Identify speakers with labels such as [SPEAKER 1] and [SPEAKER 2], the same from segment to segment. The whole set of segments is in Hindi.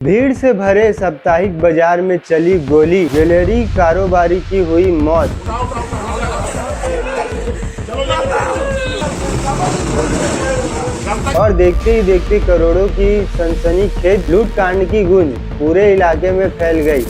[SPEAKER 1] भीड़ से भरे साप्ताहिक बाजार में चली गोली, ज्वेलरी कारोबारी की हुई मौत। और देखते ही देखते करोड़ों की सनसनीखेज लूटकांड की गूंज पूरे इलाके में फैल गई।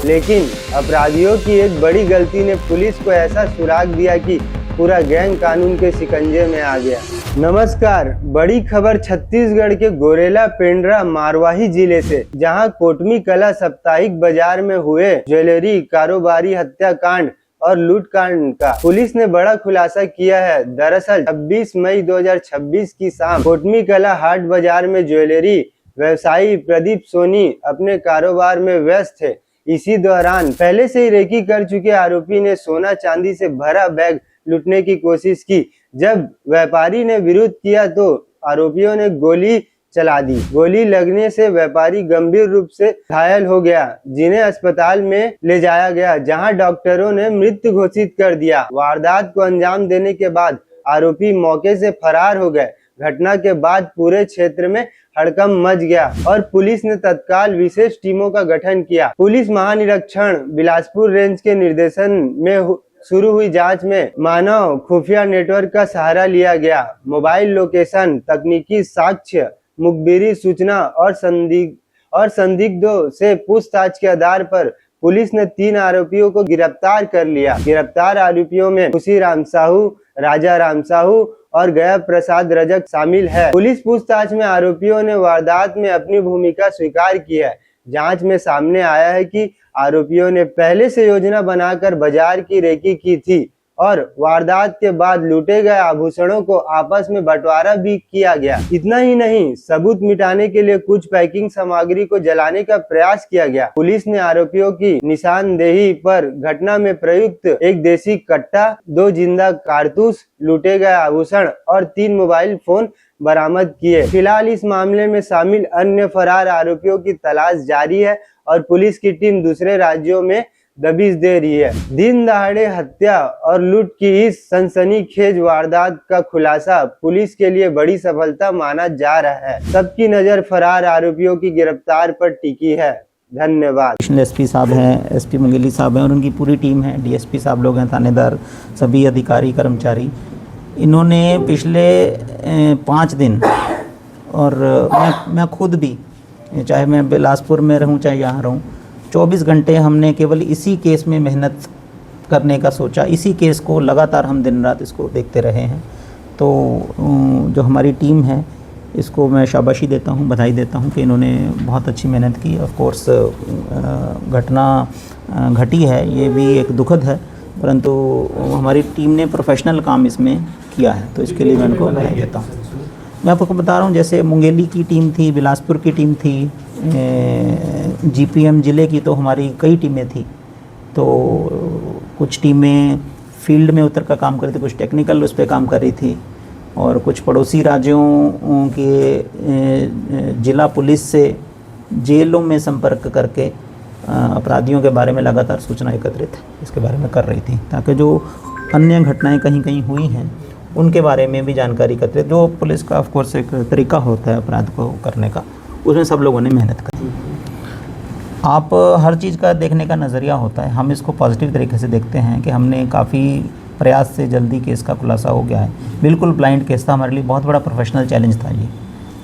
[SPEAKER 1] लेकिन अपराधियों की एक बड़ी गलती ने पुलिस को ऐसा सुराग दिया कि पूरा गैंग कानून के शिकंजे में आ गया। नमस्कार, बड़ी खबर छत्तीसगढ़ के गोरेला पेंड्रा मारवाही जिले से, जहां कोटमी कला साप्ताहिक बाजार में हुए ज्वेलरी कारोबारी हत्याकांड और लूटकांड का पुलिस ने बड़ा खुलासा किया है। दरअसल 26 मई 2026 की शाम कोटमी कला हाट बाजार में ज्वेलरी व्यवसायी प्रदीप सोनी अपने कारोबार में व्यस्त थे। इसी दौरान पहले से ही रेकी कर चुके आरोपी ने सोना चांदी से भरा बैग लूटने की कोशिश की। जब व्यापारी ने विरोध किया तो आरोपियों ने गोली चला दी। गोली लगने से व्यापारी गंभीर रूप से घायल हो गया, जिन्हें अस्पताल में ले जाया गया, जहां डॉक्टरों ने मृत घोषित कर दिया। वारदात को अंजाम देने के बाद आरोपी मौके से फरार हो गए। घटना के बाद पूरे क्षेत्र में हड़कंप मच गया और पुलिस ने तत्काल विशेष टीमों का गठन किया। पुलिस महानिरीक्षण बिलासपुर रेंज के निर्देशन में शुरू हुई जांच में मानव खुफिया नेटवर्क का सहारा लिया गया। मोबाइल लोकेशन, तकनीकी साक्ष्य, मुखबिरी सूचना और संदिग्धों से पूछताछ के आधार पर पुलिस ने 3 आरोपियों को गिरफ्तार कर लिया। गिरफ्तार आरोपियों में खुशी राम साहू, राजा राम साहू और गया प्रसाद रजक शामिल है। पुलिस पूछताछ में आरोपियों ने वारदात में अपनी भूमिका स्वीकार की है। जांच में सामने आया है कि आरोपियों ने पहले से योजना बनाकर बाजार की रेकी की थी और वारदात के बाद लूटे गए आभूषणों को आपस में बंटवारा भी किया गया। इतना ही नहीं, सबूत मिटाने के लिए कुछ पैकिंग सामग्री को जलाने का प्रयास किया गया। पुलिस ने आरोपियों की निशानदेही पर घटना में प्रयुक्त एक देसी कट्टा, 2 जिंदा कारतूस, लूटे गए आभूषण और 3 मोबाइल फोन बरामद किए। फिलहाल इस मामले में शामिल अन्य फरार आरोपियों की तलाश जारी है और पुलिस की टीम दूसरे राज्यों में दबिश दे रही है। दिन दहाड़े हत्या और लूट की इस सनसनीखेज वारदात का खुलासा पुलिस के लिए बड़ी सफलता माना जा रहा है। सबकी नजर फरार आरोपियों की गिरफ्तार पर टिकी है। धन्यवाद।
[SPEAKER 2] एसपी साहब हैं, एसपी मंगेली साहब हैं और उनकी पूरी टीम है। डीएसपी साहब लोग हैं, थानेदार, सभी अधिकारी कर्मचारी। इन्होंने पिछले 5 दिन और मैं खुद भी, चाहे मैं बिलासपुर में रहूं चाहे यहाँ रहूं, 24 घंटे हमने केवल इसी केस में मेहनत करने का सोचा। इसी केस को लगातार हम दिन रात इसको देखते रहे हैं। तो जो हमारी टीम है इसको मैं शाबाशी देता हूँ, बधाई देता हूँ कि इन्होंने बहुत अच्छी मेहनत की। ऑफ कोर्स घटना घटी है, ये भी एक दुखद है, परंतु हमारी टीम ने प्रोफेशनल काम इसमें किया है, तो इसके लिए मैं उनको बधाई देता हूँ। मैं आपको बता रहा हूँ, जैसे मुंगेली की टीम थी, बिलासपुर की टीम थी, जीपीएम ज़िले की तो हमारी कई टीमें थी। तो कुछ टीमें फील्ड में उतर कर काम कर रही थी, कुछ टेक्निकल उस पर काम कर रही थी और कुछ पड़ोसी राज्यों के जिला पुलिस से जेलों में संपर्क करके अपराधियों के बारे में लगातार सूचना एकत्रित इसके बारे में कर रही थी, ताकि जो अन्य घटनाएं कहीं कहीं हुई हैं उनके बारे में भी जानकारी एकत्रित, जो पुलिस का ऑफ कोर्स एक तरीका होता है अपराध को करने का, उसमें सब लोगों ने मेहनत करी। आप हर चीज़ का देखने का नज़रिया होता है। हम इसको पॉजिटिव तरीके से देखते हैं कि हमने काफ़ी प्रयास से जल्दी केस का खुलासा हो गया है। बिल्कुल ब्लाइंड केस था, हमारे लिए बहुत बड़ा प्रोफेशनल चैलेंज था ये,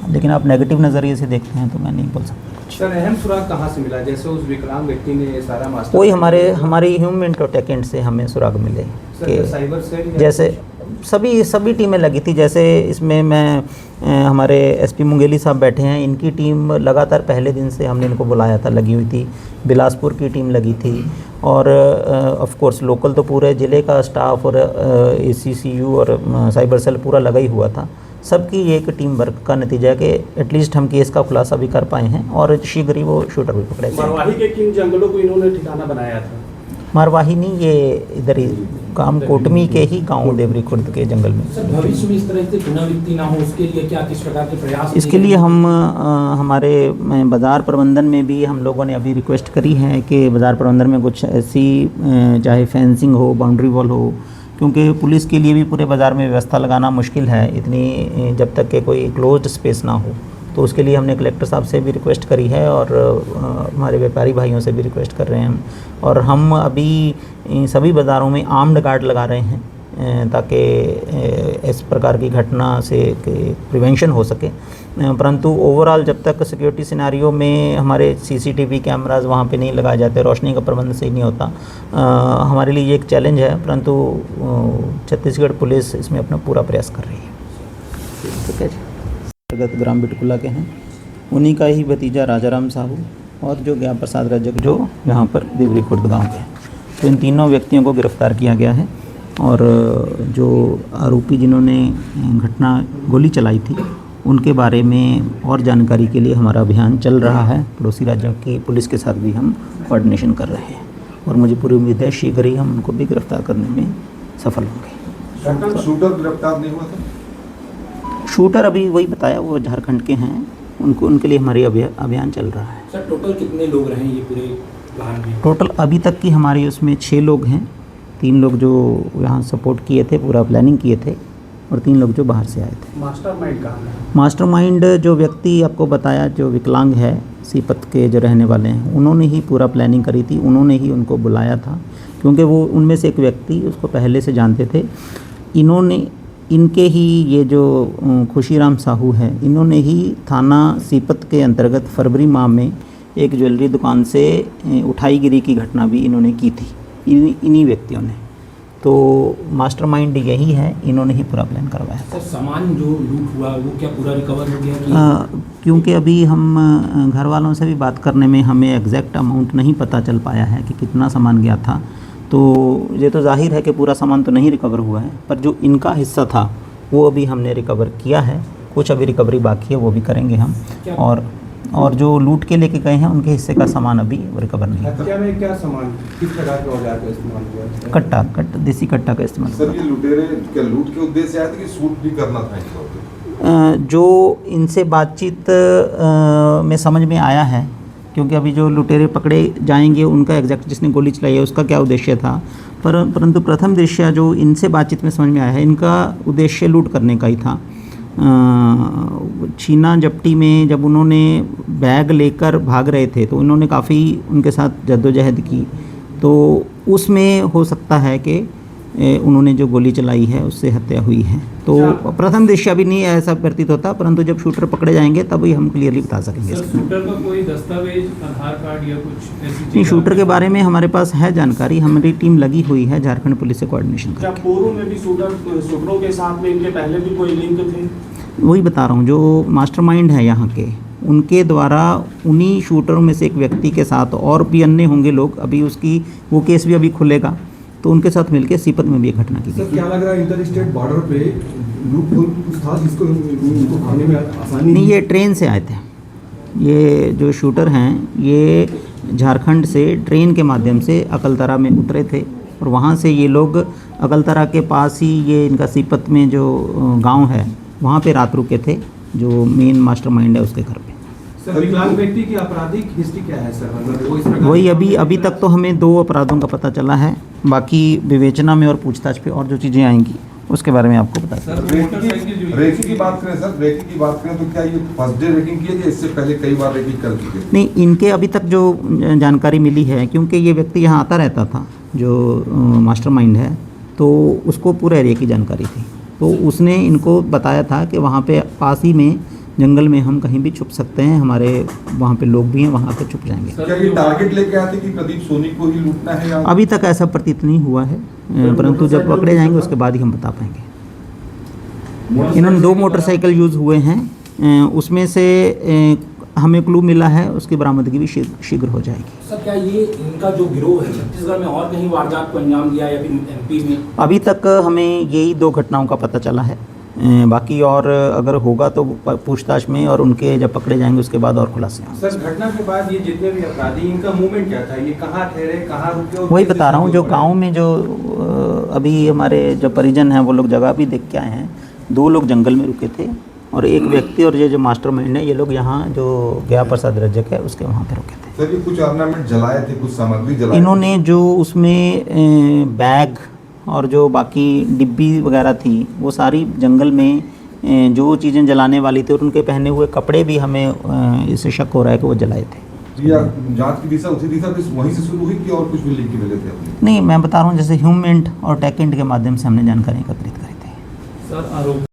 [SPEAKER 2] लेकिन आप नेगेटिव नज़रिए से देखते हैं तो मैं नहीं बोल सकता।
[SPEAKER 3] सर, अहम सुराग कहाँ से मिला? जैसे उस विकलांग व्यक्ति ने सारा मास्टर,
[SPEAKER 2] कोई हमारी ह्यूमन टोटेकेंट से हमें सुराग मिले कि
[SPEAKER 3] साइबर सेल,
[SPEAKER 2] जैसे सभी टीमें लगी थी। जैसे इसमें मैं हमारे एसपी मुंगेली साहब बैठे हैं, इनकी टीम लगातार पहले दिन से हमने इनको बुलाया था, लगी हुई थी। बिलासपुर की टीम लगी थी और ऑफ कोर्स लोकल तो पूरे ज़िले का स्टाफ और ACCU और साइबर सेल पूरा लगा ही हुआ था। सबकी एक टीम वर्क का नतीजा है कि एटलीस्ट हम केस का खुलासा भी कर पाए हैं और शीघ्र ही वो शूटर भी पकड़े गए।
[SPEAKER 3] मरवाही के किन जंगलों को इन्होंने ठिकाना बनाया था?
[SPEAKER 2] मरवाही नहीं, ये इधर ही काम कोटमी के ही गांव देवरी खुर्द के जंगल में।
[SPEAKER 3] सर, भविष्य में इस तरह से पुनरावृत्ति ना हो उसके लिए क्या किस प्रकार के प्रयास?
[SPEAKER 2] इसके लिए हम हमारे बाज़ार प्रबंधन में भी हम लोगों ने अभी रिक्वेस्ट करी है कि बाज़ार प्रबंधन में कुछ ऐसी चाहे फेंसिंग हो, बाउंड्री वॉल हो क्योंकि पुलिस के लिए भी पूरे बाज़ार में व्यवस्था लगाना मुश्किल है इतनी, जब तक कि कोई क्लोज्ड स्पेस ना हो। तो उसके लिए हमने कलेक्टर साहब से भी रिक्वेस्ट करी है और हमारे व्यापारी भाइयों से भी रिक्वेस्ट कर रहे हैं हम। और हम अभी सभी बाज़ारों में आर्म्ड गार्ड लगा रहे हैं ताकि इस प्रकार की घटना से प्रिवेंशन हो सके। परंतु ओवरऑल जब तक सिक्योरिटी सिनेरियो में हमारे सीसीटीवी कैमरास वहाँ पे नहीं लगाए जाते, रोशनी का प्रबंध सही नहीं होता, हमारे लिए ये एक चैलेंज है। परंतु छत्तीसगढ़ पुलिस इसमें अपना पूरा प्रयास कर रही है। ठीक है जी। अंतर्गत ग्राम बिटकुला के हैं, उन्हीं का ही भतीजा राजाराम साहू और जो ज्ञा प्रसाद रजक जो यहाँ पर देवरी खुर्द गाँव के हैं। तो इन तीनों व्यक्तियों को गिरफ्तार किया गया है और जो आरोपी जिन्होंने घटना गोली चलाई थी उनके बारे में और जानकारी के लिए हमारा अभियान चल रहा है। पड़ोसी राज्यों की पुलिस के साथ भी हम कोऑर्डिनेशन कर रहे हैं और मुझे पूरी उम्मीद है शीघ्र ही हम उनको भी गिरफ्तार करने में सफल होंगे।
[SPEAKER 4] शूटर गिरफ्तार नहीं हुआ था?
[SPEAKER 2] शूटर अभी वही बताया, वो झारखंड के हैं, उनके लिए हमारी अभियान चल रहा है।
[SPEAKER 3] सर टोटल कितने लोग रहे ये पूरे प्लान में?
[SPEAKER 2] टोटल अभी तक की हमारी उसमें 6 लोग हैं। 3 लोग जो यहाँ सपोर्ट किए थे, पूरा प्लानिंग किए थे, और 3 लोग जो बाहर से आए थे।
[SPEAKER 3] मास्टरमाइंड कहाँ है?
[SPEAKER 2] मास्टरमाइंड जो व्यक्ति आपको बताया, जो विकलांग है, सीपत के जो रहने वाले हैं, उन्होंने ही पूरा प्लानिंग करी थी, उन्होंने ही उनको बुलाया था, क्योंकि वो उनमें से एक व्यक्ति उसको पहले से जानते थे। इनके ही ये जो खुशीराम साहू है, इन्होंने ही थाना सीपत के अंतर्गत फरवरी माह में एक ज्वेलरी दुकान से उठाईगिरी की घटना भी इन्होंने की थी, इन्हीं व्यक्तियों ने। तो मास्टरमाइंड यही है, इन्होंने ही पूरा प्लान करवाया।
[SPEAKER 3] सर सामान जो लूट हुआ वो क्या पूरा रिकवर हो गया कि?
[SPEAKER 2] क्योंकि अभी हम घर वालों से भी बात करने में हमें एग्जैक्ट अमाउंट नहीं पता चल पाया है कि कितना सामान गया था। तो ये तो जाहिर है कि पूरा सामान तो नहीं रिकवर हुआ है, पर जो इनका हिस्सा था वो अभी हमने रिकवर किया है। कुछ अभी रिकवरी बाकी है, वो भी करेंगे हम। और जो लूट के लेके गए हैं उनके हिस्से का सामान अभी रिकवर नहीं है।
[SPEAKER 3] हत्या में क्या सामान, किस प्रकार के औजार का इस्तेमाल हुआ?
[SPEAKER 2] कट्टा, देसी कट्टा का इस्तेमाल।
[SPEAKER 4] सर ये लुटेरे क्या लूट के उद्देश्य से आए थे कि शूट भी करना था इनको?
[SPEAKER 2] जो इनसे बातचीत में समझ में आया है, क्योंकि अभी जो लुटेरे पकड़े जाएंगे उनका एग्जैक्ट जिसने गोली चलाई है उसका क्या उद्देश्य था, परंतु प्रथम दृष्टया जो इनसे बातचीत में समझ में आया है, इनका उद्देश्य लूट करने का ही था। छीना झपटी में जब उन्होंने बैग लेकर भाग रहे थे तो उन्होंने काफ़ी उनके साथ जद्दोजहद की, तो उसमें हो सकता है कि उन्होंने जो गोली चलाई है उससे हत्या हुई है। तो प्रथम दृष्टया भी नहीं ऐसा प्रतीत होता, परंतु जब शूटर पकड़े जाएंगे तब ही हम क्लियरली बता सकेंगे।
[SPEAKER 3] शूटर का कोई दस्तावेज, आधार कार्ड या कुछ ऐसी चीज?
[SPEAKER 2] नहीं, शूटर के बारे में हमारे पास है जानकारी, हमारी टीम लगी हुई है झारखंड पुलिस से कोऑर्डिनेशन
[SPEAKER 5] क्या पूर्व में भी शूटरों के साथ में इनके पहले भी कोई लिंक थे?
[SPEAKER 2] वही बता रहा हूँ, जो मास्टरमाइंड है यहाँ के, उनके द्वारा उन्हीं शूटरों में से एक व्यक्ति के साथ और भी अन्य होंगे लोग। अभी उसकी वो केस भी अभी खुलेगा, तो उनके साथ मिलकर सीपत में भी एक घटना की
[SPEAKER 6] सर
[SPEAKER 2] गई।
[SPEAKER 6] क्या लग रहा है इंटर स्टेट बॉर्डर पे लूट कुछ था जिसको उनको खाने में आसानी?
[SPEAKER 2] नहीं, ये ट्रेन से आए थे। ये जो शूटर हैं ये झारखंड से ट्रेन के माध्यम से अकलतरा में उतरे थे और वहाँ से ये लोग अकलतरा के पास ही ये इनका सीपत में जो गांव है वहाँ पे रात रुके थे, जो मेन मास्टरमाइंड है उसके घर पे।
[SPEAKER 3] सर विकलांग व्यक्ति की आपराधिक हिस्ट्री क्या है सर? मतलब वो इस प्रकार
[SPEAKER 2] वही अभी तक तो हमें 2 अपराधों का पता चला है, बाकी विवेचना में और पूछताछ पे और जो चीज़ें आएंगी उसके बारे में आपको बता
[SPEAKER 3] सर मोटरसाइकिल जो
[SPEAKER 4] रेकी की बात करें सर, रेकी की बात करें तो क्या ये फर्स्ट डे रेकिंग की है या इससे पहले कई बार रेकिंग कर चुके हैं?
[SPEAKER 2] नहीं, इनके अभी तक जो जानकारी मिली है, क्योंकि ये व्यक्ति यहाँ आता रहता था जो मास्टरमाइंड है, तो उसको पूरे एरिया की जानकारी थी, तो उसने इनको बताया था कि वहाँ पे पास ही में जंगल में हम कहीं भी छुप सकते हैं, हमारे वहाँ पे लोग भी हैं, वहाँ पे छुप जाएंगे।
[SPEAKER 4] क्या ये टारगेट लेके आए थे कि प्रदीप सोनी को ही लूटना है या?
[SPEAKER 2] अभी तक ऐसा प्रतीत नहीं हुआ है, परंतु जब पकड़े जाएंगे उसके बाद ही हम बता पाएंगे। इन्होंने 2 मोटरसाइकिल यूज़ हुए हैं, उसमें से हमें क्लू मिला है, उसकी बरामदगी भी शीघ्र हो जाएगी।
[SPEAKER 7] सर क्या ये इनका जो गिरोह है छत्तीसगढ़ में और कहीं वारदात को अंजाम दिया या फिर एमपी में?
[SPEAKER 2] अभी तक हमें यही 2 घटनाओं का पता चला है, बाकी और अगर होगा तो पूछताछ में और उनके जब पकड़े जाएंगे उसके बाद और खुलासे होंगे।
[SPEAKER 3] सर घटना के बाद ये जितने भी अपराधी, इनका मूवमेंट क्या था? ये कहाँ ठहरे, कहाँ रुके?
[SPEAKER 2] वही बता रहा हूँ, जो गांव में जो अभी हमारे जो परिजन हैं वो लोग जगह भी देख के आए हैं। 2 लोग जंगल में रुके थे और एक व्यक्ति और ये जो मास्टरमाइंड है, ये लोग यहाँ जो ज्ञा प्रसाद रजक है उसके वहाँ पे रुके थे।
[SPEAKER 4] सर ये कुछ ऑर्नामेंट जलाए थे, कुछ सामग्री जलाई?
[SPEAKER 2] इन्होंने जो उसमें बैग और जो बाकी डिब्बी वगैरह थी वो सारी जंगल में जो चीज़ें जलाने वाली थी और उनके पहने हुए कपड़े भी हमें इससे शक हो रहा है कि वो जलाए थे।
[SPEAKER 4] या जांच की दिशा उसी दिशा पे वहीं से शुरू हुई कि और कुछ भी लिंक की वजह थे अपने?
[SPEAKER 2] नहीं, मैं बता रहा हूँ जैसे ह्यूमेंट और टेकेंट के माध्यम से हमने जानकारी एकत्रित करी थी।
[SPEAKER 3] सर आरोप